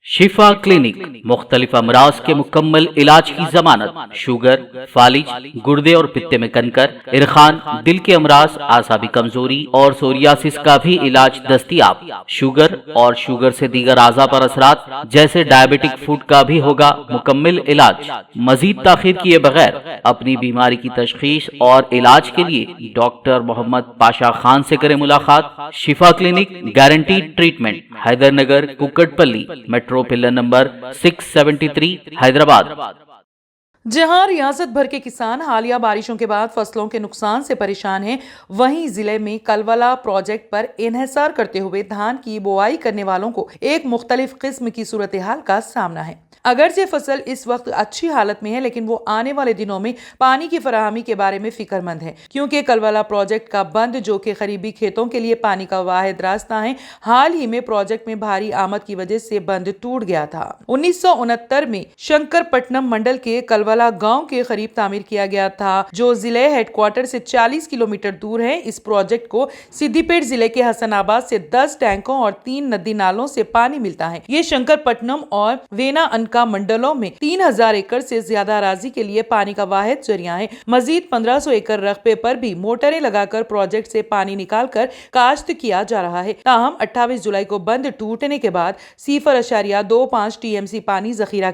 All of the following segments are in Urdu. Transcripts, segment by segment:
شفا کلینک مختلف امراض کے مکمل علاج کی ضمانت، شوگر، فالج، گردے اور پتے میں کنکر، ارخان، دل کے امراض، اعصابی کمزوری اور سوریاسس کا بھی علاج دستیاب۔ شوگر اور شوگر سے دیگر اعضاء پر اثرات جیسے ڈائبٹک فوڈ کا بھی ہوگا مکمل علاج۔ مزید تاخیر کیے بغیر اپنی بیماری کی تشخیص اور علاج کے لیے ڈاکٹر محمد پاشا خان سے کریں ملاقات۔ Shifa clinic, guaranteed treatment, Hyder Nagar, Kukatpally, metro pillar number 673، Hyderabad. جہاں ریاست بھر کے کسان حالیہ بارشوں کے بعد فصلوں کے نقصان سے پریشان ہیں، وہیں ضلع میں کلولا پروجیکٹ پر انحصار کرتے ہوئے دھان کی بوائی کرنے والوں کو ایک مختلف قسم کی صورتحال کا سامنا ہے۔ اگرچہ فصل اس وقت اچھی حالت میں ہے، لیکن وہ آنے والے دنوں میں پانی کی فراہمی کے بارے میں فکر مند ہے، کیونکہ کلولا پروجیکٹ کا بند، جو کہ قریبی کھیتوں کے لیے پانی کا واحد راستہ ہے، حال ہی میں پروجیکٹ میں بھاری آمد کی وجہ سے بند ٹوٹ گیا تھا۔ 1969 میں شنکر پٹنم منڈل کے کلولا گاؤں کے قریب تعمیر کیا گیا تھا، جو ضلع ہیڈ کوارٹر سے 40 کلومیٹر دور ہے۔ اس پروجیکٹ کو سدھی پیٹ ضلع کے حسن آباد سے 10 ٹینکوں اور 3 ندی نالوں سے پانی ملتا ہے۔ یہ شنکر پٹنم اور وینا انکا منڈلوں میں 3000 ایکڑ سے زیادہ اراضی کے لیے پانی کا واحد ذریعہ ہے۔ مزید 1500 ایکڑ رقبے پر بھی موٹریں لگا کر پروجیکٹ سے پانی نکال کر کاشت کیا جا رہا ہے۔ تاہم 28 جولائی کو بند ٹوٹنے کے بعد 0.25 ٹی ایم سی پانی ذخیرہ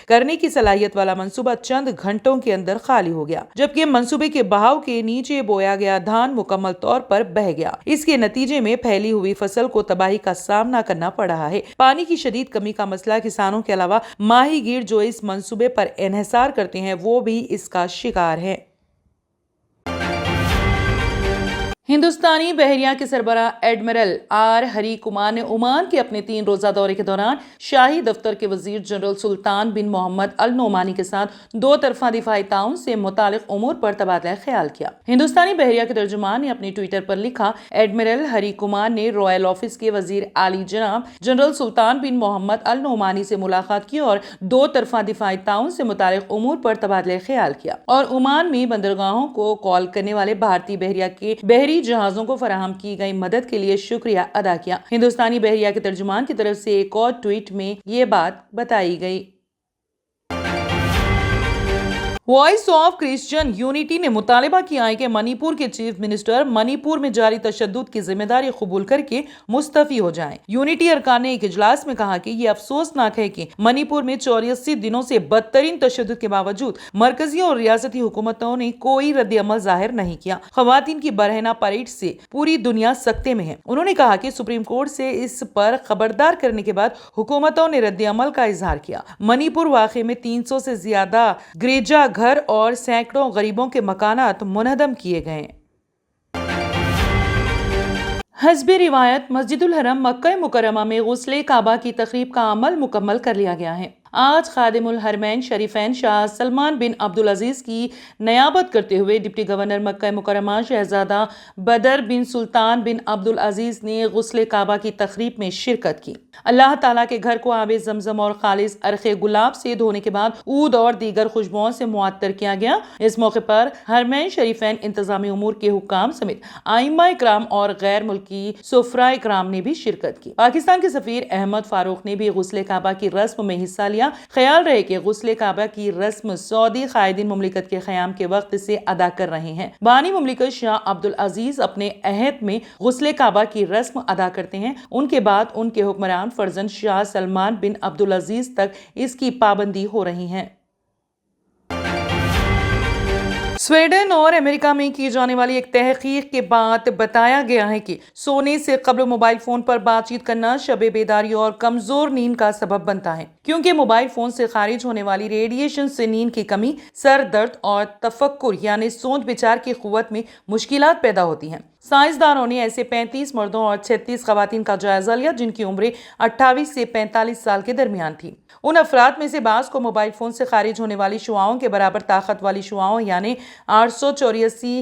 کرنے کی صلاحیت والا منصوبہ چند گھنٹوں کے اندر خالی ہو گیا، جبکہ منصوبے کے بہاؤ کے نیچے بویا گیا دھان مکمل طور پر بہہ گیا۔ اس کے نتیجے میں پھیلی ہوئی فصل کو تباہی کا سامنا کرنا پڑ رہا ہے۔ پانی کی شدید کمی کا مسئلہ کسانوں کے علاوہ ماہی گیر جو اس منصوبے پر انحصار کرتے ہیں وہ بھی اس کا شکار ہیں۔ ہندوستانی بحریہ کے سربراہ ایڈمرل آر ہری کمار نے عمان کے اپنے 3 روزہ دورے کے دوران شاہی دفتر کے وزیر جنرل سلطان بن محمد ال نعمانی کے ساتھ 2 طرفہ دفاعی تعاون سے متعلق امور پر تبادلہ خیال کیا۔ ہندوستانی بحریہ کے ترجمان نے اپنے ٹویٹر پر لکھا، ایڈمرل ہری کمار نے رائل آفس کے وزیر اعلی جناب جنرل سلطان بن محمد ال نعمانی سے ملاقات کی اور 2 طرفہ دفاعی تعاون سے متعلق امور پر تبادلہ خیال کیا، اور عمان میں بندرگاہوں کو کال کرنے والے بھارتی بحریہ کے بحری جہازوں کو فراہم کی گئی مدد کے لیے شکریہ ادا کیا۔ ہندوستانی بحریہ کے ترجمان کی طرف سے ایک اور ٹویٹ میں یہ بات بتائی گئی۔ وائس آف کرسچن یونٹی نے مطالبہ کیا ہے کہ منی پور کے چیف منسٹر منی پور میں جاری تشدد کی ذمہ داری قبول کر کے مستعفی ہو جائیں۔ یونٹی ارکان نے ایک اجلاس میں کہا کہ یہ افسوسناک ہے کہ منی پور میں 84 دنوں سے بدترین تشدد کے باوجود مرکزی اور ریاستی حکومتوں نے کوئی رد عمل ظاہر نہیں کیا۔ خواتین کی برہنہ پریڈ سے پوری دنیا سکتے میں ہے۔ انہوں نے کہا کہ سپریم کورٹ سے اس پر خبردار کرنے کے بعد حکومتوں نے رد عمل کا اظہار کیا۔ منی پور واقعے میں 300 سے زیادہ گرجا گھر اور سینکڑوں غریبوں کے مکانات منہدم کیے گئے۔ حسب روایت مسجد الحرم مکہ مکرمہ میں غسل کعبہ کی تقریب کا عمل مکمل کر لیا گیا ہے۔ آج خادم الحرمین شریفین شاہ سلمان بن عبدالعزیز کی نیابت کرتے ہوئے ڈپٹی گورنر مکہ مکرمہ شہزادہ بدر بن سلطان بن عبدالعزیز نے غسل کعبہ کی تقریب میں شرکت کی۔ اللہ تعالیٰ کے گھر کو آب زمزم اور خالص عرق گلاب سے دھونے کے بعد عود اور دیگر خوشبوؤں سے معطر کیا گیا۔ اس موقع پر حرمین شریفین انتظامی امور کے حکام سمیت ائمہ اکرام اور غیر ملکی سفراء اکرام نے بھی شرکت کی۔ پاکستان کے سفیر احمد فاروق نے بھی غسل کعبہ کی رسم میں حصہ لیا۔ خیال رہے کہ غسل کعبہ کی رسم سعودی قائدین مملکت کے قیام کے وقت سے ادا کر رہے ہیں۔ بانی مملکت شاہ عبدالعزیز اپنے عہد میں غسل کعبہ کی رسم ادا کرتے ہیں۔ ان کے بعد ان کے حکمران فرزند شاہ سلمان بن عبدالعزیز تک اس کی پابندی ہو رہی ہے۔ سویڈن اور امریکہ میں کی جانے والی ایک تحقیق کے بعد بتایا گیا ہے کہ سونے سے قبل موبائل فون پر بات چیت کرنا شب بیداری اور کمزور نیند کا سبب بنتا ہے، کیونکہ موبائل فون سے خارج ہونے والی ریڈیشن سے نیند کی کمی، سر درد اور تفکر یعنی سوچ بچار کی قوت میں مشکلات پیدا ہوتی ہیں۔ سائنسدانوں نے ایسے 35 مردوں اور 36 خواتین کا جائزہ لیا جن کی عمریں 28 سے 45 سال کے درمیان تھی۔ ان افراد میں سے بعض کو موبائل فون سے خارج ہونے والی شعاؤں کے برابر طاقت والی شعاؤں یعنی 884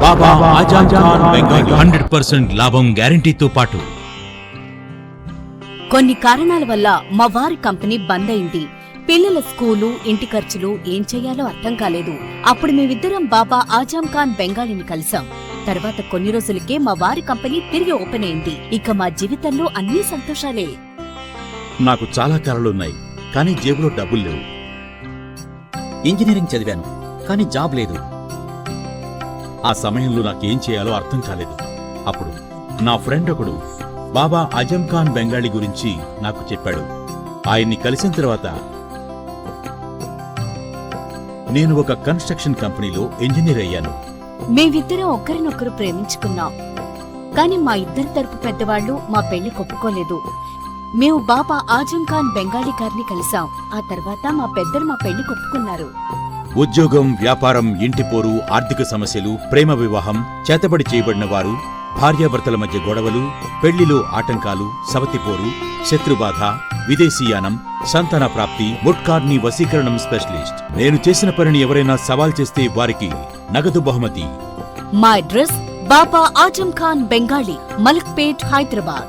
బాబా ఆజం ఖాన్ బెంగాలీ 100% లాభం గ్యారంటీతో పాటు కొన్ని కారణాల వల్ల మా వారి కంపెనీ బంద్ అయింది. పిల్లల స్కూలు, ఇంటి ఖర్చులు ఏం చెయ్యాలో అర్థం కాలేదు. అప్పుడు మేమిద్దరం బాబా ఆజం ఖాన్ బెంగాలీని కలిసాం. తర్వాత కొన్ని రోజులకే మా వారి కంపెనీ తిరిగి ఓపెన్ అయింది. ఇక మా జీవితంలో అన్ని సంతోషాలే. నాకు చాలా కలలున్నాయి, కానీ జేబులో డబ్బులు లేవు. ఇంజనీరింగ్ చదివాను, కానీ జాబ్ లేదు. ఆ సమయంలో నాకేం చేయాలో అర్థం కాలేదు. అప్పుడు నా ఫ్రెండ్ ఒకడు బాబా ఆజం ఖాన్ బెంగాలీ గురించి నాకు చెప్పాడు. ఆయన్ని కలిసిన తర్వాత నేను ఒక కన్స్ట్రక్షన్ కంపెనీలో ఇంజనీర్ అయ్యాను. మేమిద్దరం ఒకరినొకరు ప్రేమించుకున్నాం. కాని మా ఇద్దరి తరపు పెద్దవాళ్లు మా పెళ్లి ఒప్పుకోలేదు. మేము బాబా ఆజం ఖాన్ బెంగాలీ గారిని కలిసాం. ఆ తర్వాత మా పెద్దలు మా పెళ్లి ఒప్పుకున్నారు. ఉద్యోగం, వ్యాపారం, ఇంటి పోరు, ఆర్థిక సమస్యలు, ప్రేమ వివాహం, చేతబడి చేయబడిన వారు, భార్యాభర్తల మధ్య గొడవలు, పెళ్లిలో ఆటంకాలు, సవతిపోరు, శత్రుబాధ, విదేశీయానం, సంతాన ప్రాప్తి, ముట్కార్ని వశీకరణం స్పెషలిస్ట్. నేను చేసిన పనిని ఎవరైనా సవాల్ చేస్తే వారికి నగదు బహుమతి. మా అడ్రస్ బాబా ఆజం ఖాన్ బెంగాలీ, మలక్పేట్, హైదరాబాద్.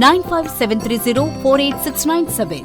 9573048697।